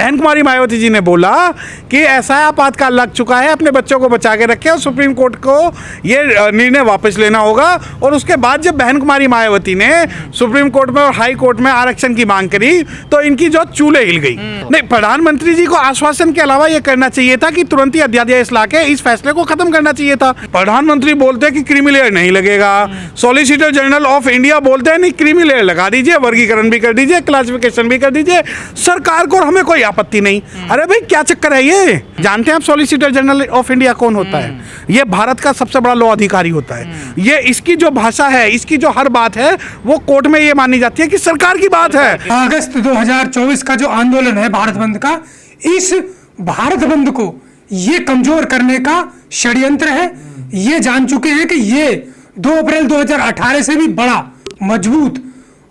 बहन कुमारी मायावती जी ने बोला कि ऐसा आपातकाल लग चुका है, अपने बच्चों को बचा के रखे और सुप्रीम कोर्ट को ये निर्णय वापस लेना होगा। और उसके बाद जब बहन कुमारी मायावती ने सुप्रीम कोर्ट में और हाई कोर्ट में आरक्षण की मांग करी तो इनकी जो चूल्हे हिल गई। नहीं, प्रधानमंत्री जी को आश्वासन के अलावा ये करना चाहिए था कि तुरंत ही अध्यादेश लाके इस फैसले को खत्म करना चाहिए था। प्रधानमंत्री बोलते हैं कि क्रीमी लेयर नहीं लगेगा, सॉलिसिटर जनरल ऑफ इंडिया बोलते हैं नहीं क्रीमी लेयर लगा दीजिए, वर्गीकरण भी कर दीजिए, क्लासिफिकेशन भी कर दीजिए, सरकार को हमें कोई आपत्ति नहीं। अरे भाई क्या चक्कर है ये? जानते हैं आप सॉलिसिटर जनरल ऑफ इंडिया कौन होता है? ये भारत का सबसे बड़ा लॉ अधिकारी होता है। ये इसकी जो भाषा है, इसकी जो हर बात है वो कोर्ट में ये मानी जाती है कि सरकार की बात है। अगस्त 2024 का जो आंदोलन है भारत बंद का, इस भारत बंद को ये कमजोर करने का षड्यंत्र है। ये जान चुके हैं कि ये 2 अप्रैल 2018 से भी बड़ा, मजबूत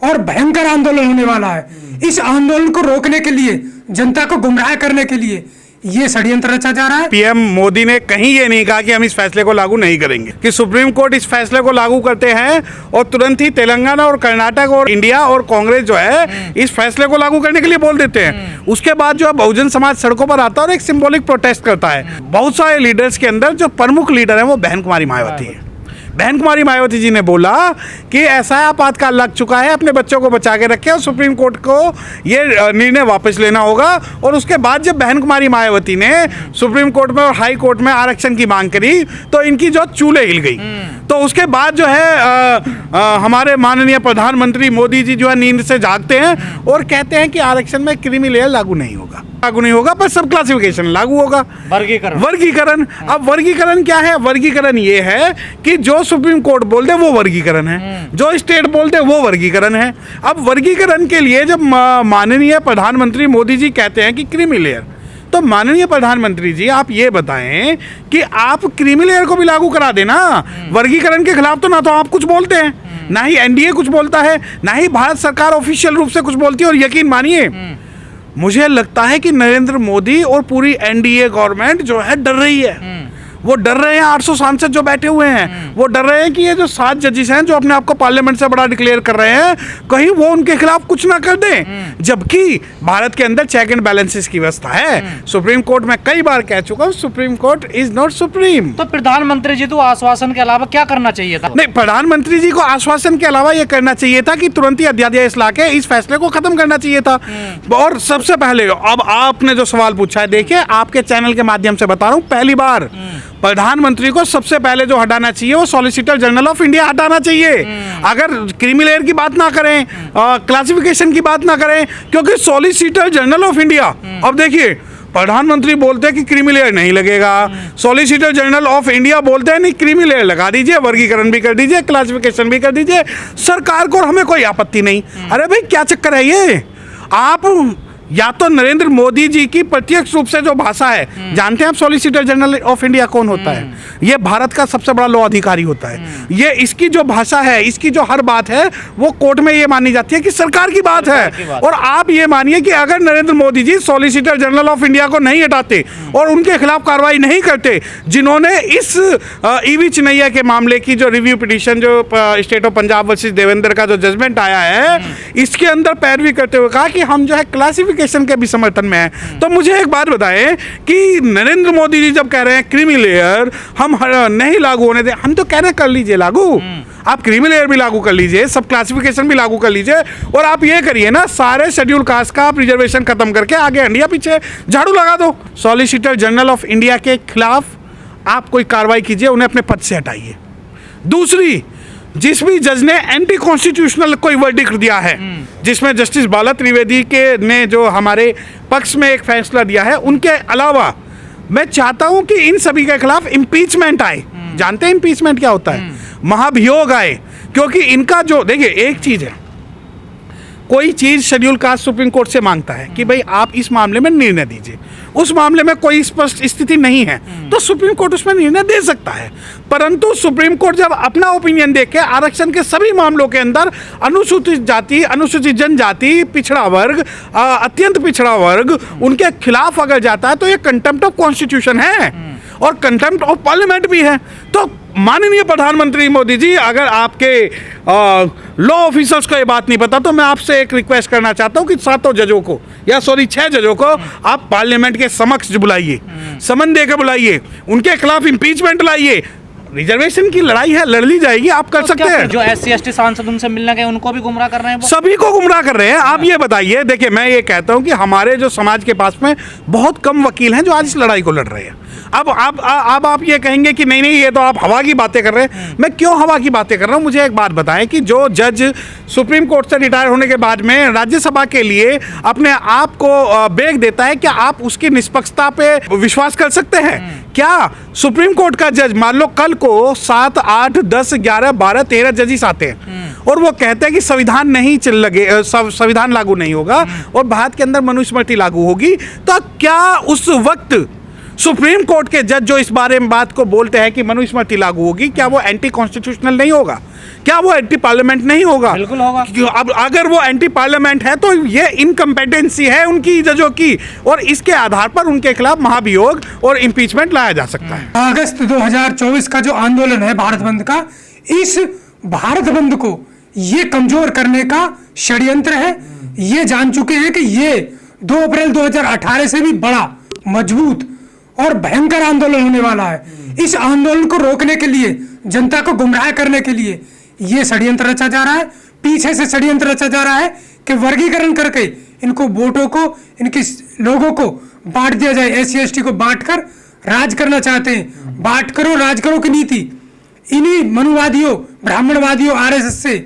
और भयंकर आंदोलन होने वाला है। इस आंदोलन को रोकने के लिए, जनता को गुमराह करने के लिए ये षड्यंत्र रचा जा रहा है। पीएम मोदी ने कहीं ये नहीं कहा कि हम इस फैसले को लागू नहीं करेंगे, कि सुप्रीम कोर्ट इस फैसले को लागू करते हैं और तुरंत ही तेलंगाना और कर्नाटक और इंडिया और कांग्रेस जो है इस फैसले को लागू करने के लिए बोल देते हैं। उसके बाद जो है बहुजन समाज सड़कों पर आता है और एक सिंबॉलिक प्रोटेस्ट करता है। बहुत सारे लीडर्स के अंदर जो प्रमुख लीडर है वो बहन कुमारी मायावती है। बहन कुमारी मायावती जी ने बोला कि ऐसा आपातकाल लग चुका है, अपने बच्चों को बचा के रखे और सुप्रीम कोर्ट को ये निर्णय वापस लेना होगा। और उसके बाद जब बहन कुमारी मायावती ने सुप्रीम कोर्ट में और हाई कोर्ट में आरक्षण की मांग करी तो इनकी जो चूल्हे हिल गई। तो उसके बाद जो है हमारे माननीय प्रधानमंत्री मोदी जी जो है नींद से जागते हैं और कहते हैं कि आरक्षण में क्रीमी लेयर लागू नहीं होगा, पर सब क्लासिफिकेशन लागू होगा। वर्गीकरण अब वर्गीकरण क्या है? वर्गीकरण ये है कि जो सुप्रीम कोर्ट बोलते वो वर्गीकरण है, जो स्टेट बोलते वो वर्गीकरण है। अब वर्गीकरण के लिए जब माननीय प्रधानमंत्री मोदी जी कहते हैं कि क्रीमी लेयर, तो माननीय प्रधानमंत्री जी आप ये बताएं कि आप क्रीमी लेयर को भी लागू करा देना। वर्गीकरण के खिलाफ तो ना तो आप कुछ बोलते हैं, ना ही एनडीए कुछ बोलता है, ना ही भारत सरकार ऑफिशियल रूप से कुछ बोलती है। और यकीन मानिए मुझे लगता है कि नरेंद्र मोदी और पूरी एनडीए गवर्नमेंट जो है डर रही है। वो डर रहे हैं, 800 सांसद जो बैठे हुए हैं वो डर रहे हैं कि ये जो 7 जजेस हैं जो अपने आप को पार्लियामेंट से बड़ा डिक्लेयर कर रहे हैं, कहीं वो उनके खिलाफ कुछ ना कर दें। जबकि भारत के अंदर चेक एंड बैलेंसेस की व्यवस्था है। सुप्रीम कोर्ट में कई बार कह चुका हूं, supreme court is not supreme. तो प्रधानमंत्री जी तो आश्वासन के अलावा क्या करना चाहिए था? नहीं, प्रधानमंत्री जी को आश्वासन के अलावा ये करना चाहिए था कि तुरंत ही अध्यादेश लाके इस फैसले को खत्म करना चाहिए था। और सबसे पहले अब आपने जो सवाल पूछा है, देखिए आपके चैनल के माध्यम से बता रहा हूं, पहली बार प्रधानमंत्री को सबसे पहले जो हटाना चाहिए वो सॉलिसिटर जनरल ऑफ इंडिया हटाना चाहिए। अगर क्रीमी लेयर की बात ना करें, क्लासिफिकेशन की बात ना करें, क्योंकि सॉलिसिटर जनरल ऑफ इंडिया, अब देखिए प्रधानमंत्री बोलते हैं कि क्रीमी लेयर नहीं लगेगा, सॉलिसिटर जनरल ऑफ इंडिया बोलते हैं नहीं क्रीमी लेयर लगा दीजिए, वर्गीकरण भी कर दीजिए, क्लासिफिकेशन भी कर दीजिए, सरकार को हमें कोई आपत्ति नहीं। अरे भाई क्या चक्कर है ये? आप या तो नरेंद्र मोदी जी की प्रत्यक्ष रूप से जो भाषा है, जानते हैं आप सॉलिसिटर जनरल ऑफ इंडिया कौन होता है? ये भारत का सबसे बड़ा लॉ अधिकारी होता है। ये इसकी जो भाषा है, इसकी जो हर बात है वो कोर्ट में ये मानी जाती है कि सरकार की बात है। और आप ये मानिए कि अगर Narendra Modi ji solicitor general of India को नहीं हटाते और उनके खिलाफ कार्रवाई नहीं करते, जिन्होंने इस ईवी चिनैया के मामले की जो रिव्यू पिटीशन जो state of Punjab versus Devendra का जो जजमेंट आया है, इसके अंदर पैरवी करते हुए कहा कि हम जो है क्लासिफिकेशन के भी समर्थन में है। तो मुझे एक बात बताएं कि नरेंद्र मोदी जी जब कह रहे हैं क्रीमी लेयर हम नहीं लागू होने दें, हम तो कह रहे हैं कर लीजिए लागू। आप क्रीमी लेयर भी लागू कर लीजिए, सब क्लासिफिकेशन भी लागू कर लीजिए, और आप ये करिए ना, सारे शेड्यूल कास्ट का आप रिजर्वेशन खत्म करके आगे इंडिया पीछे झाड़ू लगा दो। सॉलिसिटर जनरल ऑफ इंडिया के खिलाफ आप कोई कार्रवाई कीजिए, उन्हें अपने पद से हटाइए। दूसरी, जिस भी जज ने एंटी कॉन्स्टिट्यूशनल कोई वर्डिक्ट दिया है, जिसमें जस्टिस बाला त्रिवेदी के ने जो हमारे पक्ष में एक फैसला दिया है, उनके अलावा मैं चाहता हूं कि इन सभी के खिलाफ इम्पीचमेंट आए। जानते हैं इम्पीचमेंट क्या होता है? महाभियोग आए। क्योंकि इनका जो, देखिए एक चीज है, कोई चीज शेड्यूल कास्ट सुप्रीम कोर्ट से मांगता है कि भाई आप इस मामले में निर्णय दीजिए, उस मामले में कोई स्पष्ट स्थिति नहीं है तो सुप्रीम कोर्ट उसमें निर्णय दे सकता है। परंतु सुप्रीम कोर्ट जब अपना ओपिनियन देख के आरक्षण के सभी मामलों के अंदर अनुसूचित जाति, अनुसूचित जनजाति, पिछड़ा वर्ग, अत्यंत पिछड़ा वर्ग, उनके खिलाफ अगर जाता है तो ये कंटेम्प्ट ऑफ कॉन्स्टिट्यूशन है और कंटेम्प्ट ऑफ पार्लियामेंट भी है। तो माननीय प्रधानमंत्री मोदी जी, अगर आपके लॉ ऑफिसर्स को ये बात नहीं पता तो मैं आपसे एक रिक्वेस्ट करना चाहता हूँ कि 7 जजों को या सॉरी 6 जजों को आप पार्लियामेंट के समक्ष बुलाइए, समन देकर बुलाइए, उनके खिलाफ इम्पीचमेंट लाइए। रिजर्वेशन की लड़ाई है, लड़ ली जाएगी, आप कर सकते हैं। जो SC ST सांसद उनसे मिलने गए उनको भी गुमराह कर रहे हैं वो? सभी को गुमराह कर रहे हैं। आप ये बताइए, देखिए मैं ये कहता हूं कि हमारे जो समाज के पास में बहुत कम वकील हैं जो आज इस लड़ाई को लड़ रहे हैं। अब आप ये कहेंगे कि नहीं ये तो आप हवा की बातें कर रहे हैं। मैं क्यों हवा की बातें कर रहा हूं? मुझे एक बात बताएं कि जो जज सुप्रीम कोर्ट से रिटायर होने के बाद में राज्यसभा के लिए अपने आप को बेच देता है, क्या आप उसकी निष्पक्षता पे विश्वास कर सकते हैं? क्या सुप्रीम कोर्ट का जज मान लो कल को 7, 8, 10, 11, 12, 13 जजिस आते हैं और वो कहते हैं कि संविधान नहीं संविधान लागू नहीं होगा और भारत के अंदर मनुस्मृति लागू होगी, तो क्या उस वक्त सुप्रीम कोर्ट के जज जो इस बारे में बात को बोलते हैं कि मनुस्मृति लागू होगी, क्या वो एंटी कॉन्स्टिट्यूशनल नहीं होगा? क्या वो एंटी पार्लियामेंट नहीं होगा? बिल्कुल होगा। अब अगर वो एंटी पार्लियामेंट है तो ये इनकम्पेटेंसी है उनकी जजों की, और इसके आधार पर उनके खिलाफ महाभियोग और इम्पीचमेंट लाया जा सकता है। अगस्त 2024 का जो आंदोलन है भारत बंद का, इस भारत बंद को ये कमजोर करने का षड्यंत्र है। ये जान चुके हैं कि ये 2 अप्रैल 2018 से भी बड़ा, मजबूत और भयंकर आंदोलन होने वाला है। इस आंदोलन को रोकने के लिए, जनता को गुमराह करने के लिए ये षड्यंत्र रचा जा रहा है। पीछे से षड्यंत्र रचा जा रहा है कि वर्गीकरण करके इनको वोटों को, इनके लोगों को बांट दिया जाए। SC ST को बांटकर राज करना चाहते हैं। बांट करो राज करो की नीति इन्हीं मनुवादियों, ब्राह्मणवादियों, RSS से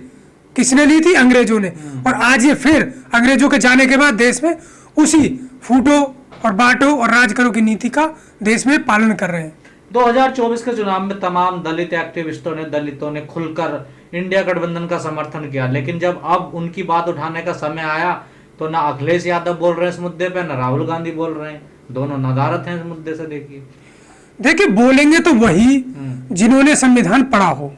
किसने ली थी? अंग्रेजों ने। और आज ये फिर अंग्रेजों के जाने के बाद देश में उसी फूटो और बांटो और राज करो की नीति का देश में पालन कर रहे हैं। 2024 के चुनाव में तमाम दलित एक्टिविस्टों ने, दलितों ने खुलकर इंडिया गठबंधन का समर्थन किया, लेकिन जब अब उनकी बात उठाने का समय आया तो ना अखिलेश यादव बोल रहे हैं इस मुद्दे पे, ना राहुल गांधी बोल रहे हैं। दोनों नदारत हैं इस मुद्दे से। देखिए बोलेंगे तो वही जिन्होंने संविधान पढ़ा हो,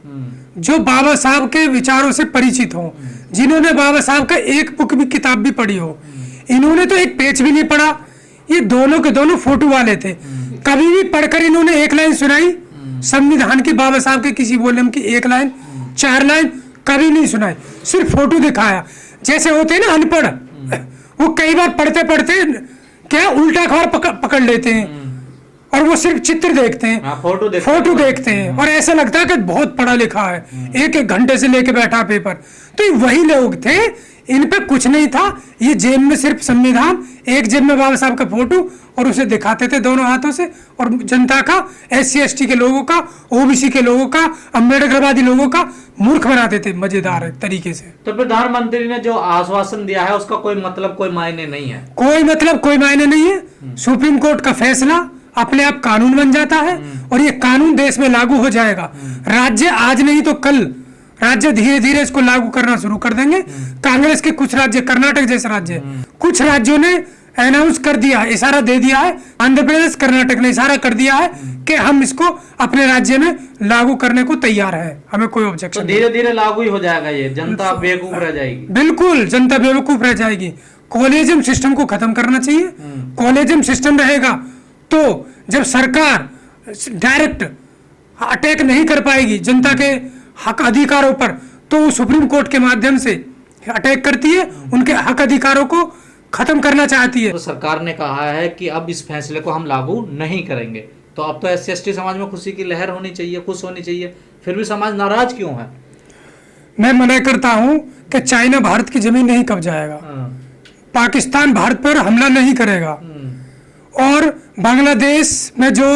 जो बाबा साहब के विचारों से परिचित हो, जिन्होंने बाबा साहब का एक बुक भी, किताब भी पढ़ी हो। इन्होंने तो एक पेज भी नहीं पढ़ा। ये दोनों के दोनों फोटो वाले थे। कभी भी पढ़कर इन्होंने एक लाइन सुनाई संविधान की, बाबा साहब के किसी वॉल्यूम की 1 लाइन, 4 लाइन कभी नहीं सुनाई। सिर्फ फोटो दिखाया। जैसे होते हैं ना अनपढ़, वो कई बार पढ़ते पढ़ते क्या उल्टा अखबार पकड़ लेते हैं और वो सिर्फ चित्र देखते हैं, फोटो देखते हैं और ऐसा लगता है कि बहुत पढ़ा लिखा है। 1-1 घंटे से लेके बैठा पेपर। तो ये वही लोग थे, इन पे कुछ नहीं था। ये जेब में सिर्फ संविधान, एक जेब में बाबा साहब का फोटो, और उसे दिखाते थे दोनों हाथों से, और जनता का, SC ST के लोगों का, OBC के लोगों का, अम्बेडकरवादी लोगों का मूर्ख बनाते थे मजेदार तरीके से। तो प्रधानमंत्री ने जो आश्वासन दिया है उसका कोई मतलब, कोई मायने नहीं है। कोई मतलब, कोई मायने नहीं है। सुप्रीम कोर्ट का फैसला अपने आप कानून बन जाता है और ये कानून देश में लागू हो जाएगा। राज्य आज नहीं तो कल, राज्य धीरे धीरे इसको लागू करना शुरू कर देंगे। कांग्रेस के कुछ राज्य, कर्नाटक जैसे राज्य, कुछ राज्यों ने अनाउंस कर दिया है, इशारा दे दिया है। आंध्र प्रदेश, कर्नाटक ने इशारा कर दिया है कि हम इसको अपने राज्य में लागू करने को तैयार है, हमें कोई ऑब्जेक्शन। तो धीरे धीरे लागू ही हो जाएगा ये, जनता बेवकूफ रह जाएगी। बिल्कुल, जनता बेवकूफ रह जाएगी। कॉलेजियम सिस्टम को खत्म करना चाहिए। कॉलेजियम सिस्टम रहेगा तो जब सरकार डायरेक्ट अटैक नहीं कर पाएगी जनता के हक अधिकारों पर, तो वो सुप्रीम कोर्ट के माध्यम से अटैक करती है, उनके हक अधिकारों को खत्म करना चाहती है। तो सरकार ने कहा है कि अब इस फैसले को हम लागू नहीं करेंगे, तो अब तो SC ST समाज में खुशी की लहर होनी चाहिए, खुश होनी चाहिए, फिर भी समाज नाराज क्यों है? मैं मना करता हूं कि चाइना भारत की जमीन नहीं कब्जाएगा, पाकिस्तान भारत पर हमला नहीं करेगा, और बांग्लादेश में जो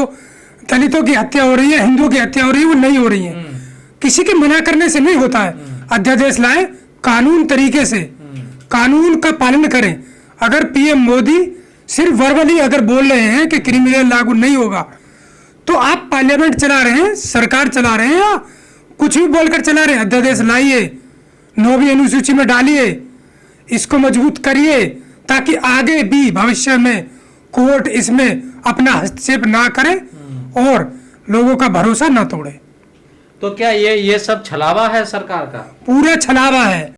दलितों की हत्या हो रही है, हिंदुओं की हत्या हो रही है, वो नहीं हो रही है। किसी के मना करने से नहीं होता है। अध्यादेश लाए, कानून तरीके से कानून का पालन करें। अगर PM मोदी सिर्फ वर्बली अगर बोल रहे हैं कि क्रिमिनल लागू नहीं होगा, तो आप पार्लियामेंट चला रहे हैं, सरकार चला रहे हैं, या कुछ भी बोलकर चला रहे हैं। अध्यादेश लाइए, 9वीं अनुसूची में डालिए, इसको मजबूत करिए, ताकि आगे भी भविष्य में कोर्ट इसमें अपना हस्तक्षेप ना करे और लोगों का भरोसा ना तोड़े। तो क्या ये सब छलावा है सरकार का? पूरा छलावा है।